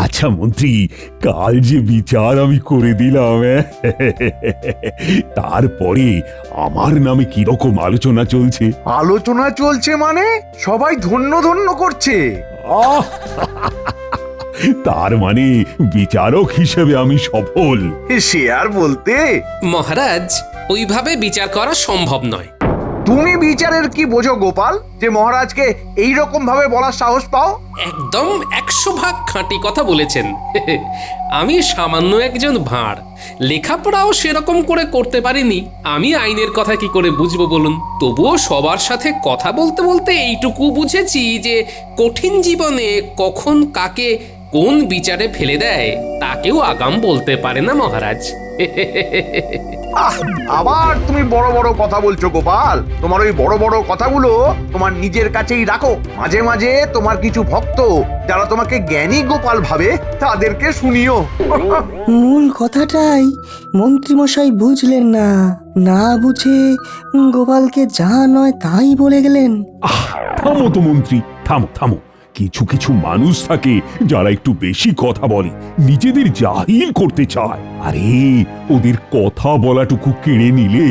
আচ্ছা মন্ত্রী, কাল যে বিচার আমি করে দিলাম, তারপরে আমার নামে কিরকম আলোচনা চলছে? আলোচনা চলছে মানে সবাই ধন্য ধন্য করছে। আহ! তার মানে বিচারক হিসেবে আমি সফল। সে আর বলতে, মহারাজ, ওইভাবে বিচার করা সম্ভব নয়। তুমি বিচারের কি বোঝো গোপাল, যে মহারাজকে এই রকম ভাবে বলার সাহস পাও? একদম 100 ভাগ খাঁটি কথা বলেছেন। আমি সামান্য একজন ভাঁড়, লেখাপড়াও সেরকম করে করতে পারিনি। আমি আইনের কথা কি করে বুঝবো বলুন? তবুও সবার সাথে কথা বলতে বলতে এইটুকু বুঝেছি যে কঠিন জীবনে কখন কাকে কোন বিচারে ফেলে দেয় তা কেউ আগাম বলতে পারে না মহারাজ। আবার তুমি বড় বড় কথা বলছো গোপাল। তোমার ওই বড় বড় কথাগুলো তোমার নিজের কাছেই রাখো। মাঝে মাঝে তোমার কিছু ভক্ত যারা তোমাকে জ্ঞানী গোপাল ভাবে তাদেরকে শুনিও। মূল কথাটাই মন্ত্রীমশাই বুঝলেন না, না বুঝে গোপালকে যা নয় তাই বলে গেলেন। থামো তো মন্ত্রী, থামো থামো। কিছু কিছু মানুষ থাকে যারা একটু বেশি কথা বলে, নিজেদের জাহির করতে চায়। আরে ওদের কথা বলাটুকু কেড়ে নিলে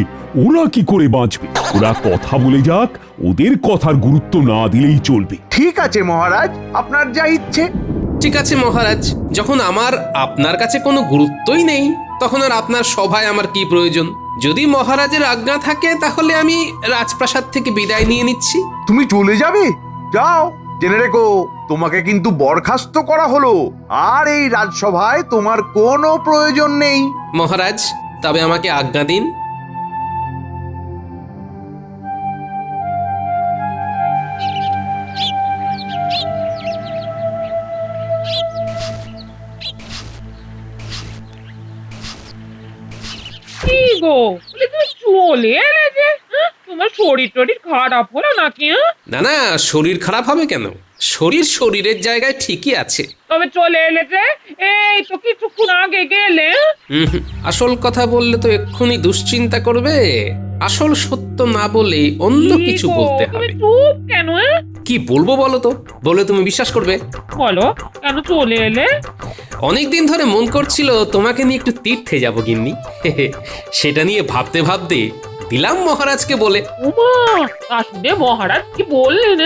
ওরা কি করে বাঁচবে? ওরা কথা বলে যাক, ওদের কথার গুরুত্ব না দিলেই চলবে। ঠিক আছে মহারাজ, আপনার যা ইচ্ছে। ঠিক আছে মহারাজ, যখন আমার আপনার কাছে কোনো গুরুত্বই নেই, তখন আর আপনার সভায় আমার কি প্রয়োজন? যদি মহারাজের আজ্ঞা থাকে তাহলে আমি রাজপ্রাসাদ থেকে বিদায় নিয়ে নিচ্ছি। তুমি চলে যাবে? যাও, জেনে রেখো তোমাকে কিন্তু বরখাস্ত করা হলো, আর এই রাজসভায় তোমার কোনো প্রয়োজন নেই। মহারাজ, তবে আমাকে আজ্ঞা দিন। কি গো, বলি তুমি চলে এলে যে? তোমার শরীর টরীর খারাপ হলো নাকি? না না, শরীর খারাপ হবে কেন? শরীর শরীরের জায়গায় ঠিকই আছে। তবে চলে এলে যে? এই তো কিছুক্ষণ আগে গেলে। আসল কথা বললে তো এক্ষুনি দুশ্চিন্তা করবে। আসল সত্য না বলে অন্য কি কিছু গো, বলতে তুমি হবে। চুপ কেন? কি বলবো বলো তো? বলে তুমি বিশ্বাস করবে? বলো, কেন চলে এলে? অনেকদিন ধরে মন করছিল তোমাকে নিয়ে একটু তীর্থে যাব গিন্নি। সেটা নিয়ে ভাবতে ভাবতে দিলাম মহারাজকে বলে। উমা, তা শুনে মহারাজ কি বললেন?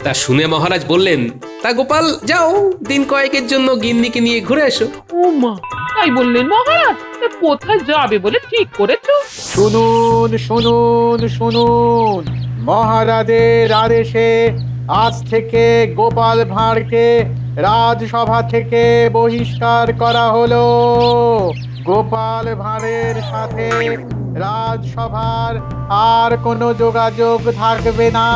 তা শুনে মহারাজ বললেন, তা গোপাল যাও, দিন কয়েকের জন্য গিন্নিকে নিয়ে ঘুরে এসো। উমা, তাই বললেন মহারাজ? তা কোথায় যাবে বলে ঠিক করেছো? শুনুন শুনুন শুনুন, মহারাজের আদেশে আজ থেকে গোপাল ভাঁড়কে রাজসভা থেকে বহিষ্কার করা হলো। গোপাল ভাঁড়ের সাথে রাজসভার আর কোনো যোগাযোগ থাকবে না।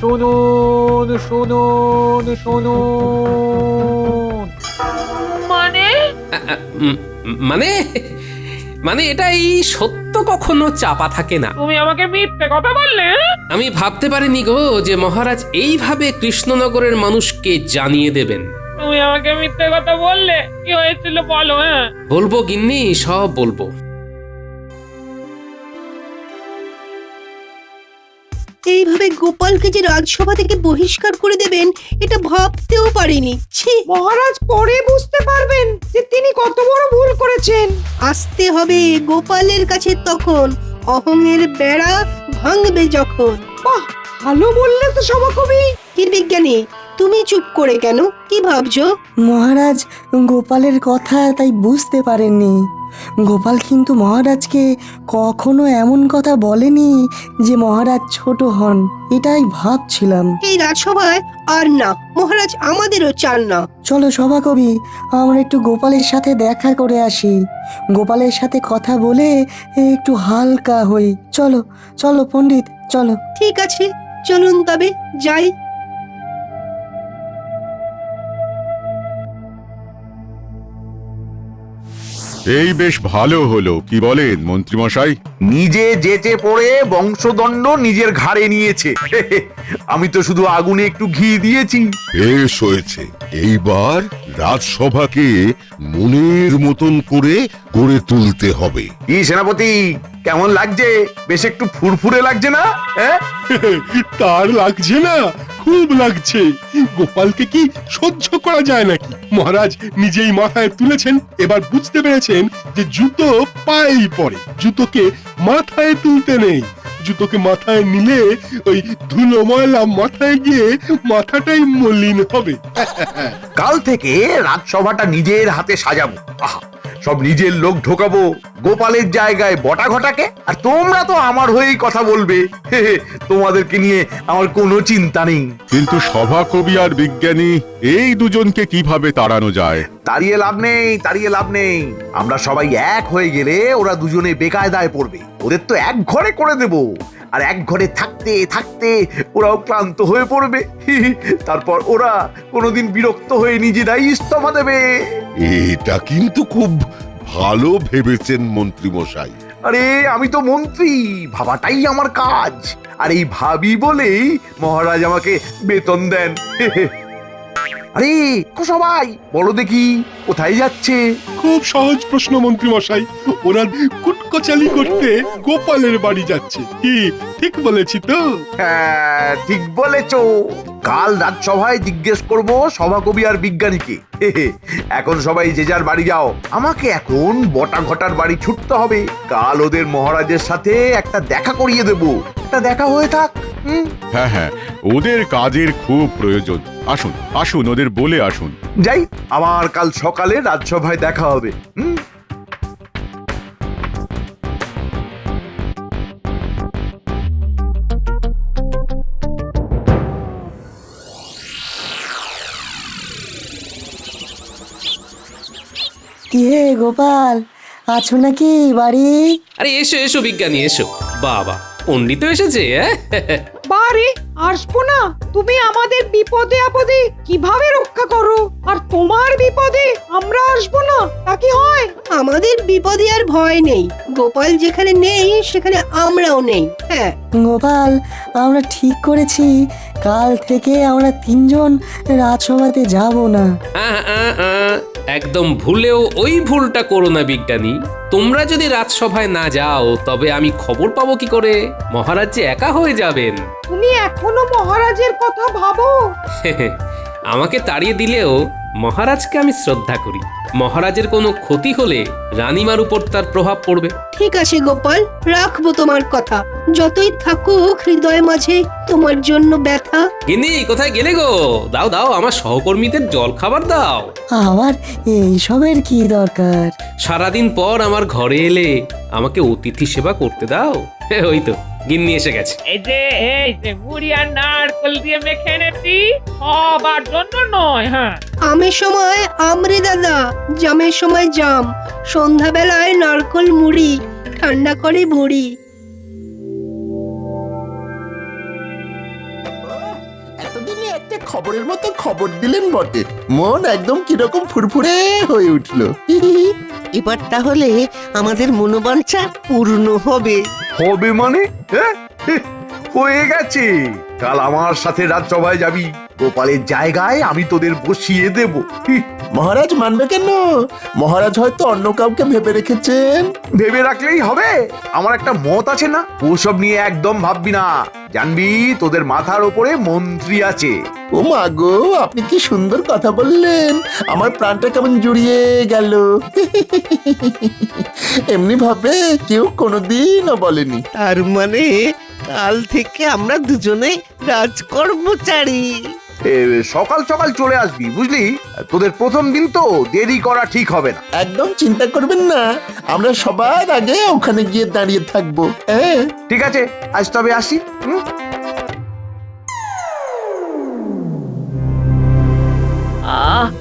শুনুন শুনুন শুনুন। মানে? মানে মানে এটাই সত্য, কখনো চাপা থাকে না। তুমি আমাকে মিথ্যে কথা বললে? আমি ভাবতে পারিনি গো যে মহারাজ এইভাবে কৃষ্ণনগরের মানুষকে জানিয়ে দেবেন। তুমি আমাকে মিথ্যে কথা বললে? কি হয়েছিল বলো? বলবো গিন্নি, সব বলবো। এইভাবে গোপালকে যে রাজসভা থেকে বহিষ্কার করে দেবেন এটা ভাবতেও পারিনি। ছি, মহারাজ পরে বুঝতে পারবেন যে তিনি কত বড় ভুল করেছেন। আসতে হবে গোপালের কাছে তখন, অহংয়ের বেড়া ভাঙবে যখন। বাহ, ভালো বললে তো সভাকবি। কি বিজ্ঞানী, তুমি চুপ করে কেন? কি ভাবছো? মহারাজ গোপালের কথা তাই বুঝতে পারেননি। গোপাল কিন্তু মহারাজকে কখনো এমন কথা বলেনি যে মহারাজ ছোট হন, এটাই ভাবছিলাম। এই রাজসভায় আর না, মহারাজ আমাদেরও চান না। চলো সভাকবি, আমরা একটু গোপালের সাথে দেখা করে আসি। গোপালের সাথে কথা বলে একটু হালকা হই। চলো চলো পণ্ডিত, চলো। ঠিক আছে, চলুন তবে যাই। এই বেশ ভালো হলো, কি বলেন মন্ত্রীমশাই? নিজে যেচে পড়ে বংশদণ্ড নিজের ঘাড়ে নিয়েছে। আমি তো শুধু আগুনে একটু ঘি দিয়েছি। বেশ হয়েছে, এইবার রাজসভাকে মনের মতন করে গড়ে তুলতে হবে। কি সেনাপতি, কেমন লাগছে? বেশ একটু ফুরফুরে লাগছে না? হ্যাঁ, তার লাগছে না, খুব লাগছে। গোপালকে কি সহ্য করা যায় নাকি? মহারাজ নিজেই মাথায় তুলেছেন, এবার বুঝতে পেরেছেন যে জুতো পায়েই পড়ে, জুতোকে মাথায় তুলতে নেই। জুতোকে মাথায় নিলে ওই ধুলো ময়লা মাথায় গিয়ে মাথাটাই মলিন হবে। কাল থেকে রাজসভাটা নিজের হাতে সাজাবো। আহা, সব নিজের লোক ঢোকাবো, গোপালের জায়গায় বটা ঘটাকে। আর তোমরা তো আমার হয়েই কথা বলবে। হে হে, তোমাদেরকে নিয়ে আমার কোনো চিন্তা নেই। কিন্তু সভাকবি আর বিজ্ঞানী এই দুজনকে কিভাবে তাড়ানো যায়? তাড়িয়ে লাভ নেই, তাড়িয়ে লাভ নেই। আমরা সবাই এক হয়ে গেলে ওরা দুজনে বেকায়দায় পড়বে। ওদের তো এক ঘরে করে দেব, আর এক ঘরে থাকতে থাকতে ওরাও ক্লান্ত হয়ে পড়বে। তারপর ওরা কোনোদিন বিরক্ত হয়ে নিজেরাই ইস্তফা দেবে। এটা কিন্তু খুব ভালো ভেবেছেন মন্ত্রী মশাই। আরে আমি তো মন্ত্রী, ভাবাটাই আমার কাজ। আর এই ভাবি বলেই মহারাজ আমাকে বেতন দেন। আরে সবাই বলো দেখি, কোথায় যাচ্ছে? খুব সহজ প্রশ্ন মন্ত্রী মশাই, ওরা কুটকচালি করতে গোপালের বাড়ি যাচ্ছে। কি ঠিক বলেছি তো? হ্যাঁ, ঠিক বলেছো। কাল রাজসভায় জিজ্ঞেস করব সভাকবি আর বিজ্ঞানীকে। এখন সবাই যে যার বাড়ি যাও। আমাকে এখন বটা ঘটার বাড়ি ছুটতে হবে। কাল ওদের মহারাজের সাথে একটা দেখা করিয়ে দেব। একটা দেখা হয়ে থাক। হ্যাঁ হ্যাঁ, ওদের কাজের খুব প্রয়োজন। আসুন আসুন, ওদের বলে আসুন। যাই, আবার কাল সকালে রাজসভায় দেখা হবে। কি হে গোপাল, আছো নাকি বাড়ি? আরে এসো এসো বিজ্ঞানী, এসো। বাবা, পণ্ডিত এসেছে। বারে আসবো না? তুমি আমাদের বিপদে আপদে কিভাবে রক্ষা করো, আর তোমার বিপদে আমরা আসবো না, তা কি হয়? আমাদের বিপদে আর ভয় নেই। গোপাল যেখানে নেই সেখানে আমরাও নেই। হ্যাঁ, গোপাল, আমরা ঠিক করেছি কাল থেকে আমরা তিনজন রাজসভাতে যাব না। একদম ভুলেও ওই ভুলটা করো না বিজ্ঞানী। তোমরা যদি রাজসভায় না যাও তবে আমি খবর পাবো কি করে? মহারাজ যে একা হয়ে যাবেন। তুমি এখনো মহারাজের কথা ভাবো? আমাকে তাড়িয়ে দিলেও মহারাজকে আমি শ্রদ্ধা করি। মহারাজের কোনো ক্ষতি হলে রানীমার উপর তার প্রভাব পড়বে। ঠিক আছে গোপাল, রাখবো তোমার কথা। যতই থাকুক হৃদয় মাঝে তোমার জন্য ব্যথা। গিন্নি, কোথায় গেলে গো? দাও দাও, আমার সহকর্মীদের জল খাবার দাও। আমার এইসবের কি দরকার? সারাদিন পর আমার ঘরে এলে আমাকে অতিথি সেবা করতে দাও। ওই তো গিন্নি এসে গেছে। এই যে মুড়ি আর নারকেল দিয়ে মেখে এনেছি, সবার জন্য নয়। হ্যাঁ, আমের সময় আমরে দাদা, জামের সময় জাম, সন্ধ্যাবেলায় নারকল মুড়ি, ঠান্ডা করে ভরি। এতদিনে একটা খবরের মতো খবর দিলেন বটে, মন একদম কিরকম ফুরফুরে হয়ে উঠলো। এবার তাহলে আমাদের মনোবাঞ্ছা পূর্ণ হবে। হবে মানে? হ্যাঁ, হয়ে গেছে। কাল আমার সাথে রাজসভায় যাবি। গোপালের জায়গায় আমি তোদের বসিয়ে দেব। মহারাজ মানবে কেন? মহারাজ হয়তো অন্য কাউকে ভেবে রেখেছেন। ভেবে রাখলেই হবে? আমার একটা মত আছে না? ওসব নিয়ে একদম ভাববি না। জানবি তোদের মাথার ওপরে মন্ত্রী আছে। ও মা গো, আপনি কি সুন্দর কথা বললেন, আমার প্রাণটা কেমন জুড়িয়ে গেল। এমনি ভাবে কেউ কোনোদিনও বলেনি। তার মানে কাল থেকে আমরা দুজনে রাজকর্মচারী। সকাল সকাল চলে আসবি, বুঝলি? তোদের প্রথম দিন তো, দেরি করা ঠিক হবে না। একদম চিন্তা করবেন না, আমরা সবার আগে ওখানে গিয়ে দাঁড়িয়ে থাকবো। হ্যাঁ, ঠিক আছে, আজ তবে আসি।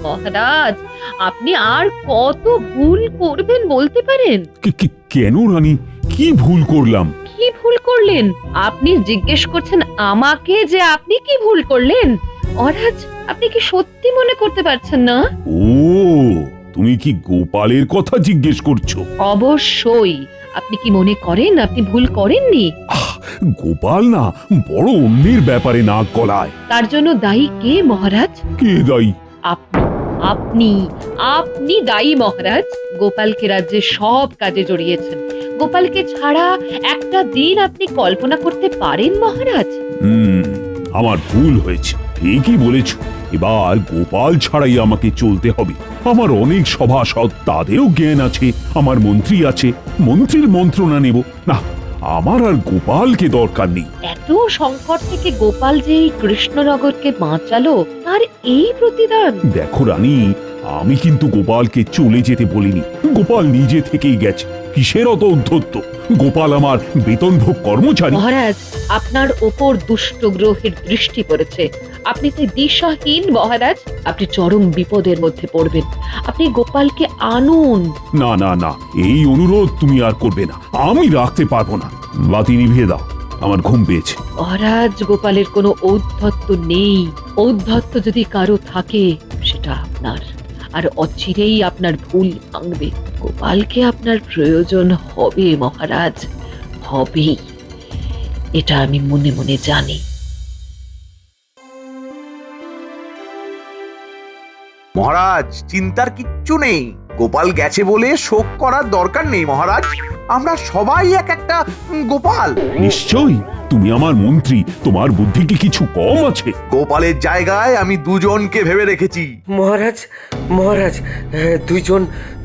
মহারাজ, আপনি আর কত ভুল করবেন বলতে পারেন? কেন রানী, কি ভুল করলাম? কি ভুল করলেন? আপনি জিজ্ঞেস করছেন আমাকে যে আপনি কি ভুল করলেন? মহারাজ, আপনি কি সত্যি মনে করতে পারছেন না? ও, তুমি কি গোপালের কথা জিজ্ঞেস করছো? অবশ্যই। আপনি কি মনে করেন আপনি ভুল করেননি? গোপাল না বড় অন্যের ব্যাপারে নাক গলায়। তার জন্য দায়ী কে মহারাজ? কে দায়ী? আপনি। আপনি আপনি দায়ী মহারাজ। গোপালকে রাজ্যের সব কাজে জড়িয়েছেন। গোপালকে ছাড়া একটা দিন আপনি কল্পনা করতে পারেন মহারাজ? আমার ভুল হয়েছে, ঠিকই বলেছ। এবার গোপাল ছাড়াই আমাকে চলতে হবে। আমার অনেক সভাসদ, তাদেরও জ্ঞান আছে, আমার মন্ত্রী আছে, মন্ত্রীর মন্ত্রণা নেব না। আমার আর গোপালকে দরকার নেই। এত সংকট থেকে গোপাল যে এই কৃষ্ণনগরকে বাঁচালো, তার এই প্রতিদান। দেখো রানী, আমি কিন্তু গোপালকে চলে যেতে বলিনি। গোপাল নিজে থেকেই গেছে। কিসের অত উদ্ধত্ত? গোপাল আমার বেতনভোগ কর্মচারী। মহারাজ, আপনার ওপর দুষ্ট গ্রহের দৃষ্টি পড়েছে। আপনি তো দিশাহীন মহারাজ। আপনি চরম বিপদের মধ্যে পড়বেন। আপনি গোপালকে আনুন। না না না, এই অনুরোধ তুমি আর করবে না। আমি রাখতে পারবো না। বাতি নিভিয়ে দাও, আমার ঘুম পেয়েছে। মহারাজ, গোপালের কোনো ঔদ্ধত্য নেই। ঔদ্ধত্য যদি কারো থাকে, সেটা আপনার। আর অচিরেই আপনার ভুল ভাঙবে। গোপালকে আপনার প্রয়োজন হবে মহারাজ, হবেই। এটা আমি মনে মনে জানি। মহারাজ, চিন্তার কিচ্ছু নেই। গোপাল গেছে বলে শোক করার দরকার নেই মহারাজ। আমরা সবাই এক একটা গোপাল। নিশ্চয়ই, তুমি আমার মন্ত্রী, তোমার বুদ্ধি কি কিছু কম আছে? গোপালের জায়গায় আমি দুজনকে ভেবে রেখেছি। মহারাজ, মহারাজ,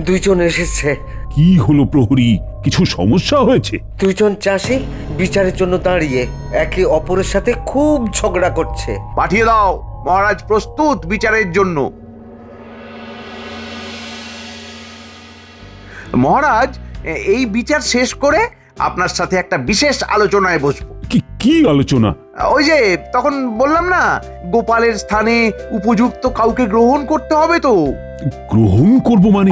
দুইজন এসেছে। কি হলো প্রহরী? কিছু সমস্যা হয়েছে? দুইজন চাষি বিচারের জন্য দাঁড়িয়ে একে অপরের সাথে খুব ঝগড়া করছে। পাঠিয়ে দাও। মহারাজ প্রস্তুত বিচারের জন্য। মহারাজ, এই বিচার শেষ করে আপনার সাথে একটা বিশেষ আলোচনায় বসবো। কি আলোচনা? ওই যে তখন বললাম না, গোপালের স্থানে উপযুক্ত কাউকে গ্রহণ করতে হবে তো। গ্রহণ করব মানে?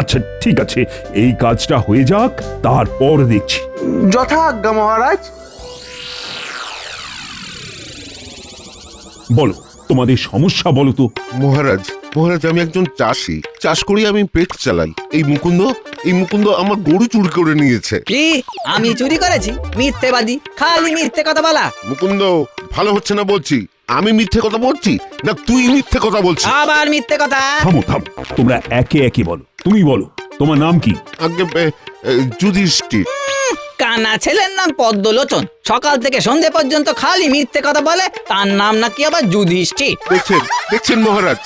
আচ্ছা ঠিক আছে, এই কাজটা হয়ে যাক, তারপর দেখছি। যথাজ্ঞা মহারাজ। বলো, তোমাদের সমস্যা বলো তো। মহারাজ, আমি একজন চাষি, চাষ করি, আমি পেট চালাই। এই মুকুন্দ আমার গরু চুরি করে নিয়েছে। কি? আমি চুরি করেছি? মিথ্যেবাদী, খালি মিথ্যে কথা বলা। মুকুন্দ, ভালো হচ্ছে না বলছি। আমি মিথ্যে কথা বলছি না তুই মিথ্যে কথা বলছিস? আবার মিথ্যে কথা? থামো, তোমরা একে একে বলো। তুমি বলো, তোমার নাম কি? আগে যুধিষ্ঠির। কানা ছেলের নাম পদ্মলোচন। সকাল থেকে সন্ধে পর্যন্ত খালি মিথ্যে কথা বলে, তার নাম নাকি আবার যুধিষ্ঠির। দেখছেন মহারাজ?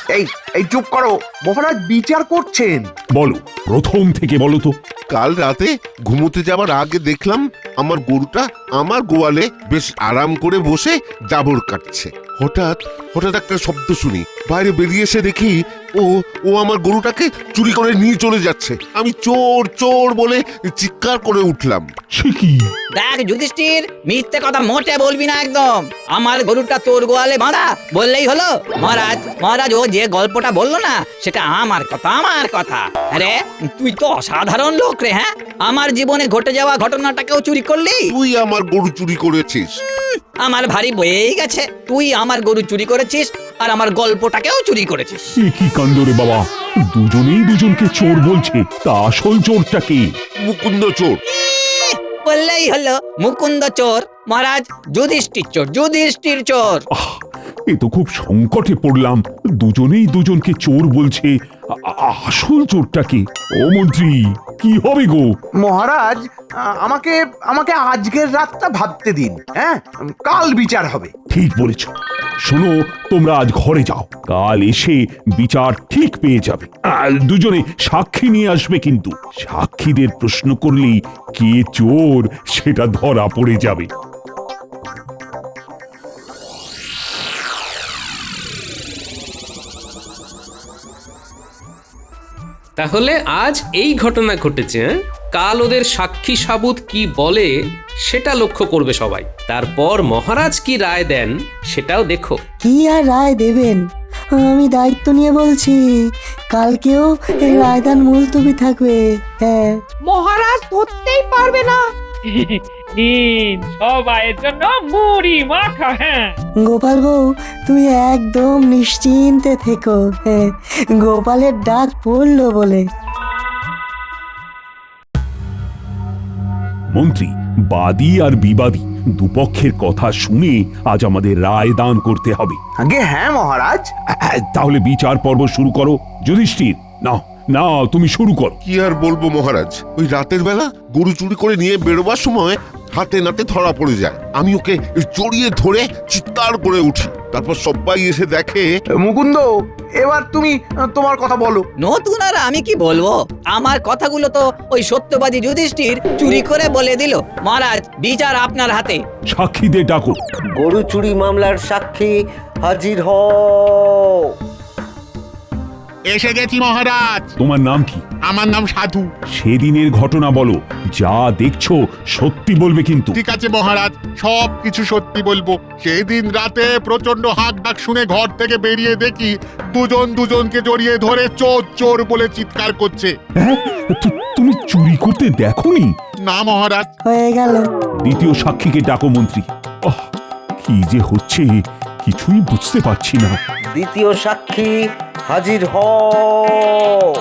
এই চুপ করো মহারাজ, বিচার করছেন। বলো, প্রথম থেকে বলো তো। কাল রাতে ঘুমোতে যাবার আগে দেখলাম আমার গরুটা আমার গোয়ালে বেশ আরাম করে বসে জাবর কাটছে। হঠাৎ একটা শব্দ শুনি, বাইরে বেরিয়ে এসে দেখি ও আমার গরুটাকে চুরি করে নিয়ে চলে যাচ্ছে। আমি চোর চোর বলে চিৎকার করে উঠলাম। দেখ যুধিষ্ঠির, মিথ্যে কথা মোটে বলবি না একদম। আমার গরুটা তোর গোয়ালে বাঁধা বললেই হলো। মহারাজ, ও যে গল্পটা বললো না, সেটা আমার কথা। আরে তুই তো অসাধারণ লোক রে। হ্যাঁ, আমার জীবনে ঘটে যাওয়া ঘটনাটাকেও চুরি করলি। তুই আমার গরু চুরি করেছিস। আমার ভারী বয়েই গেছে। তুই আমার গরু চুরি করেছিস আর আমার গল্পটাকেও চুরি করেছিস। কি কাণ্ড রে বাবা, দুজনেই দুজনকে চোর বলছে। তা আসল চোরটা কে? মুকুন্দ চোর। বললেই হলো মুকুন্দ চোর। মহারাজ, যুধিষ্ঠির চোর। এ তো খুব সংকটে পড়লাম। দুজনেই দুজনকে চোর বলছে। আসল চোরটা কে? ও মন্ত্রী, কি হবে গো? মহারাজ, আমাকে আজকের রাতটা ভাবতে দিন। হ্যাঁ, কাল বিচার হবে। ঠিক বলেছ। শোনো, তোমরা আজ ঘরে যাও, কাল এসে বিচার ঠিক পেয়ে যাবে। দুজনে সাক্ষী নিয়ে আসবে, কিন্তু সাক্ষীদের প্রশ্ন করলেই কে চোর সেটা ধরা পড়ে যাবে। তাহলে আজ এই ঘটনা ঘটেছে। কাল ওদের সাক্ষী সাবুত কি বলে সেটা লক্ষ্য করবে সবাই। তারপর মহারাজ কি রায় দেন সেটাও দেখো। কি আর রায় দেবেন? আমি দায়িত্ব নিয়ে বলছি, কালকেও এই রায়দান মুলতবি থাকবে। হ্যাঁ, মহারাজ ধরতেই পারবে না। সবাইয়ের জন্য মুড়ি মাখা। হ্যাঁ গোপাল বউ, তুমি একদম নিশ্চিন্তে থেকো। হ্যাঁ, গোপালের ডাক পড়লো বলে। মন্ত্রী, বাদী আর বিবাদী দুপক্ষের কথা শুনে আজ আমাদের রায় দান করতে হবে। আগে হ্যাঁ মহারাজ। তাহলে বিচার পর্ব শুরু করো। যুধিষ্ঠির, না না, তুমি শুরু করো। কি আর বলবো মহারাজ, ওই রাতের বেলা গরু চুরি করে নিয়ে বেরোবার সময় হাতে নাতে ধরা পড়ে যায়। আমি ওকে জড়িয়ে ধরে চিৎকার করে উঠি, তারপর সবাই এসে দেখে। মুকুন্দ, এবার তুমি তোমার কথা বলো। নতুন আর আমি কি বলবো, আমার কথাগুলো তো ওই সত্যবাদী যুধিষ্ঠির চুরি করে বলে দিল। মহারাজ, বিচার আপনার হাতে। সাক্ষীদের ডাকো। গরু চুরি মামলার সাক্ষী হাজির হও। এসে গেছি মহারাজ। তোমার নাম কি? আমার নাম সাধু। সেদিনের ঘটনা বলো, যা দেখছো সত্যি বলবে কিন্তু। ঠিক আছে মহারাজ, সব কিছু সত্যি বলবো। সেদিন রাতে প্রচন্ড হাঁক ডাক শুনে ঘর থেকে বেরিয়ে দেখি দুজন দুজনকে জড়িয়ে ধরে চোর চোর বলে চিৎকার করছে। হ্যাঁ, তুমি চুরি করতে দেখোনি? না মহারাজ। হয়ে গেল। দ্বিতীয় সাক্ষীকে ডাকো মন্ত্রী। কি যে হচ্ছে কিছুই বুঝতে পারছি না। দ্বিতীয় সাক্ষী হাজির হও।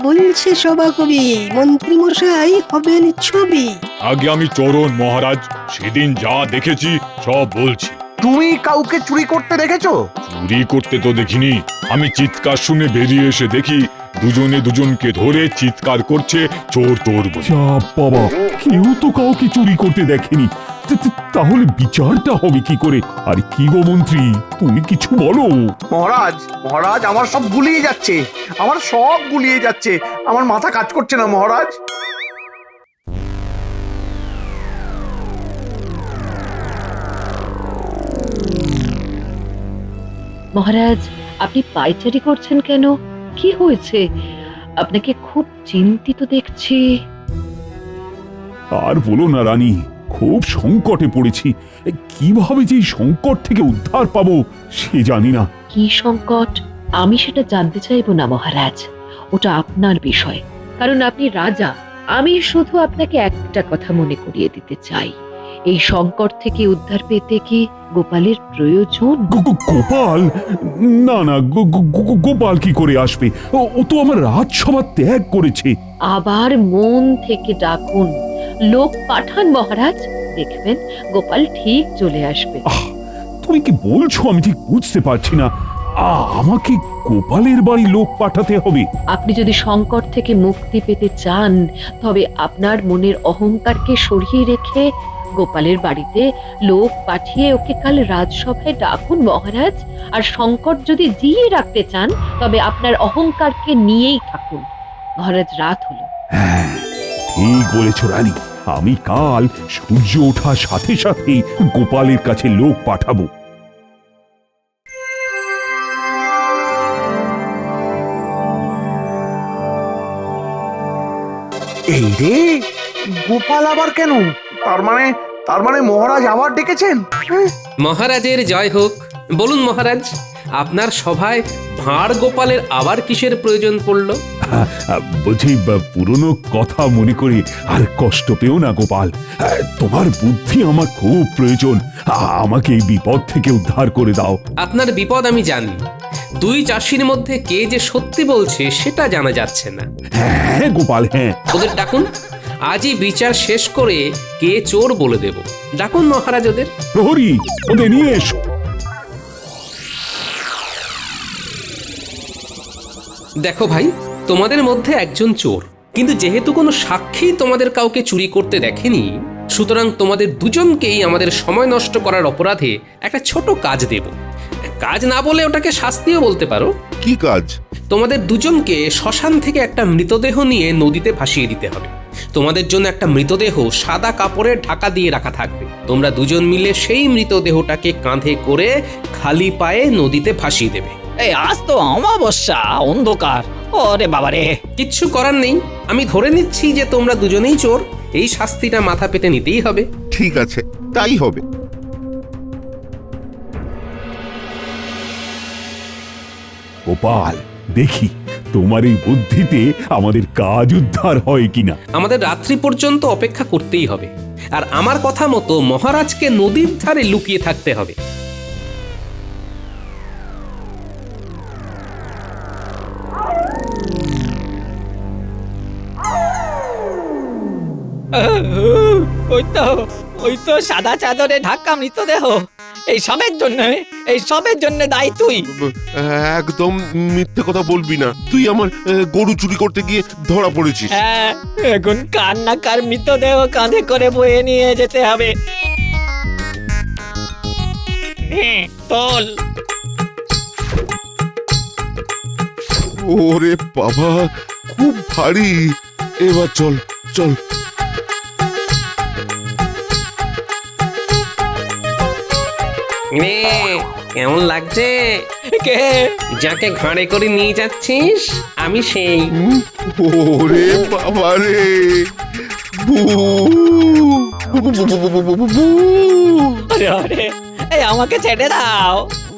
বলছে সভাকবি, মন্ত্রী মশাই হবেন ছবি। আগে আমি চরণ মহারাজ, সেদিন যা দেখেছি সব বলছি। তুমি কাউকে চুরি করতে দেখেছো? চুরি করতে তো দেখিনি, আমি চিৎকার শুনে বেরিয়ে এসে দেখি দুজনে দুজনকে ধরে চিৎকার করছে চোর চোর বলে। যা বাবা, কেউ তো কাউকে চুরি করতে দেখেনি। তাহলে বিচারটা হবে কি করে? আরে কি গো মন্ত্রী, তুমি কিছু বলো। মহারাজ, মহারাজ, আমার সব গুলিয়ে যাচ্ছে, আমার সব গুলিয়ে যাচ্ছে, আমার মাথা কাজ করছে না মহারাজ। মহারাজ, আপনি পায়চারি করছেন কেন? কি হয়েছে? আপনাকে খুব চিন্তিত দেখছি। আর বলো না রানী, খুব সংকটে পড়েছি। কিভাবে যে এই সংকট থেকে উদ্ধার পাবো সে জানি না। কি সংকট? আমি সেটা জানতে চাইবো না মহারাজ, ওটা আপনার বিষয়, কারণ আপনি রাজা। আমি শুধু আপনাকে একটা কথা মনে করিয়ে দিতে চাই, এই সংকট থেকে উদ্ধার পেতে কি গোপালের প্রয়োজন? গোপাল? না না, গোপাল কি করে আসবে? ও তো আমার রাজসভা ত্যাগ করেছে। আবার মন থেকে ডাকুন, লোক পাঠান মহারাজ, দেখবেন গোপাল ঠিক চলে আসবে। তুমি কি বলছো আমি ঠিক বুঝতে পারছি না। আমাকে গোপালের বাড়ি লোক পাঠাতে হবে? আপনি যদি সংকট থেকে মুক্তি পেতে চান, তবে আপনার মনের অহংকারকে সরিয়ে রেখে গোপালের বাড়িতে লোক পাঠিয়ে ওকে কাল রাজসভায় ডাকুন মহারাজ। আর সংকট যদি জিয়ে রাখতে চান, তবে আপনার অহংকারকে নিয়েই থাকুন। মহারাজ, রাত হলো। হ্যাঁ, ঠিক বলেছ রানী, আমি কাল সূর্য ওঠার সাথে সাথে গোপালের কাছে লোক পাঠাবো। এই রে, গোপাল আবার কেন? তার মানে মহারাজ আবার ডেকেছেন? মহারাজের জয় হোক। বলুন মহারাজ, আপনার সভায় ভাঁড় গোপালের আবার কিসের প্রয়োজন পড়লো? বলছি, পুরনো কথা মনে করে আর কষ্ট পেও না গোপাল। তোমার বুদ্ধি আমার খুব প্রয়োজন। আমাকে এই বিপদ থেকে উদ্ধার করে দাও। আপনার বিপদ আমি জানি, দুই চাষির মধ্যে কে যে সত্যি বলছে সেটা জানা যাচ্ছে না। হ্যাঁ গোপাল, হ্যাঁ। ওদের ডাকুন, আজই বিচার শেষ করে কে চোর বলে দেব। ডাকুন মহারাজ ওদের। প্রহরী, ওদের নিয়ে এসো। দেখো ভাই, তোমাদের মধ্যে একজন চোর, কিন্তু যেহেতু কোনো সাক্ষী তোমাদের কাউকে চুরি করতে দেখেনি, সুতরাং তোমাদের দুজনকেই আমাদের সময় নষ্ট করার অপরাধে একটা ছোট কাজ দেব। কাজ না বলে ওটাকে শাস্তিও বলতে পারো। কি কাজ? তোমাদের দুজনকে শ্মশান থেকে একটা মৃতদেহ নিয়ে নদীতে ভাসিয়ে দিতে হবে। তোমাদের জন্য একটা মৃতদেহ সাদা কাপড়ে ঢাকা দিয়ে রাখা থাকবে। তোমরা দুজন মিলে সেই মৃতদেহটাকে কাঁধে করে খালি পায়ে নদীতে ভাসিয়ে দেবে। এই আজ তো অমাবস্যা, অন্ধকার। ওরে বাবারে, কিচ্ছু করার নেই, আমি ধরে নিচ্ছি যে তোমরা দুজনেই চোর। এই শাস্তিটা মাথা পেতে নিতেই হবে। ঠিক আছে, তাই হবে। গোপাল, দেখি তোমার এই বুদ্ধিতে আমাদের কাজ উদ্ধার হয় কিনা। আমাদের রাত্রি পর্যন্ত অপেক্ষা করতেই হবে, আর আমার কথা মতো মহারাজকে নদীর ধারে লুকিয়ে থাকতে হবে। ওই তো সাদা চাদরে ঢাকা মৃতদেহ। এই সবের জন্য দায়ী তুই। একদম মিথ্যে কথা বলবি না, তুই আমার গরু চুরি করতে গিয়ে ধরা পড়েছিস। হ্যাঁ, এখন কার না কার মৃতদেহ কাঁধে করে বয়ে নিয়ে যেতে হবে। তোল। ওরে বাবা, খুব ভারী। এবার চল চল। রে কেমন লাগছে? কে? যাকে ঘাড়ে করে নিয়ে যাচ্ছিস আমি সেই। ওরে বাবা রে, আরে আরে, এই আমাকে ছেড়ে দাও।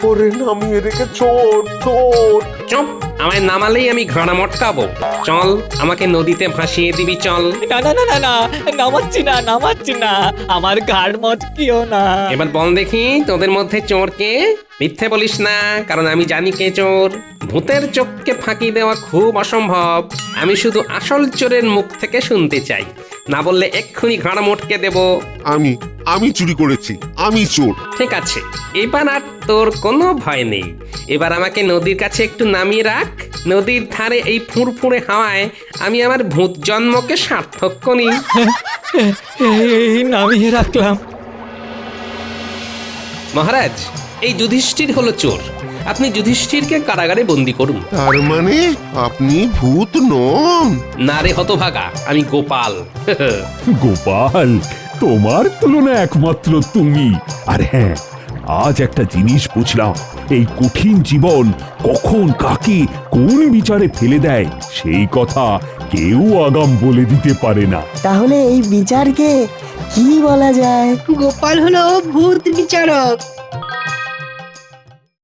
ওরে নামিয়ে রেখে ছোট ছোট। চুপ, আমায় নামালেই আমি ঘাড়া মটকাবো। চল, আমাকে নদীতে ভাসিয়ে দিবি চল। না না না না না, নামাচ্ছি না, আমার ঘাড় মটকিও না। এবার বল দেখি তোদের মধ্যে চোর কে? মিথ্যে বলিস না, কারণ আমি জানি কে চোর। ভূতের চোখকে ফাঁকি দেওয়া খুব অসম্ভব। আমি শুধু আসল চোরের মুখ থেকে শুনতে চাই, না বললে এক্ষুনি ঘাড় মটকে দেব। আমি চুরি করেছি, আমি চোর। ঠিক আছে, এবার আর তোর কোনো ভয় নেই। এবার আমাকে নদীর কাছে একটু নামিয়ে রাখ। নদীর ধারে এই ফুরফুরে হাওয়ায় আমি আমার ভূত জন্মকে সার্থক করি। এই নামিয়ে রাখলাম। মহারাজ, এই যুধিষ্ঠির হলো চোর। আপনি যুধিষ্ঠিরকে কারাগারে বন্দি করুন। তার মানে আপনি ভূত নন? না রে হতভাগা, আমি গোপাল। গোপাল, তোমার তুলনা একমাত্র তুমি। আর হ্যাঁ, আজ একটা জিনিস বুঝলাম, এই কঠিন জীবন কখন কাকে কোন বিচারে ফেলে দেয় সেই কথা কেউ আগাম বলে দিতে পারে না। তাহলে এই বিচারকে কি বলা যায়? গোপাল হলো ভূত বিচারক।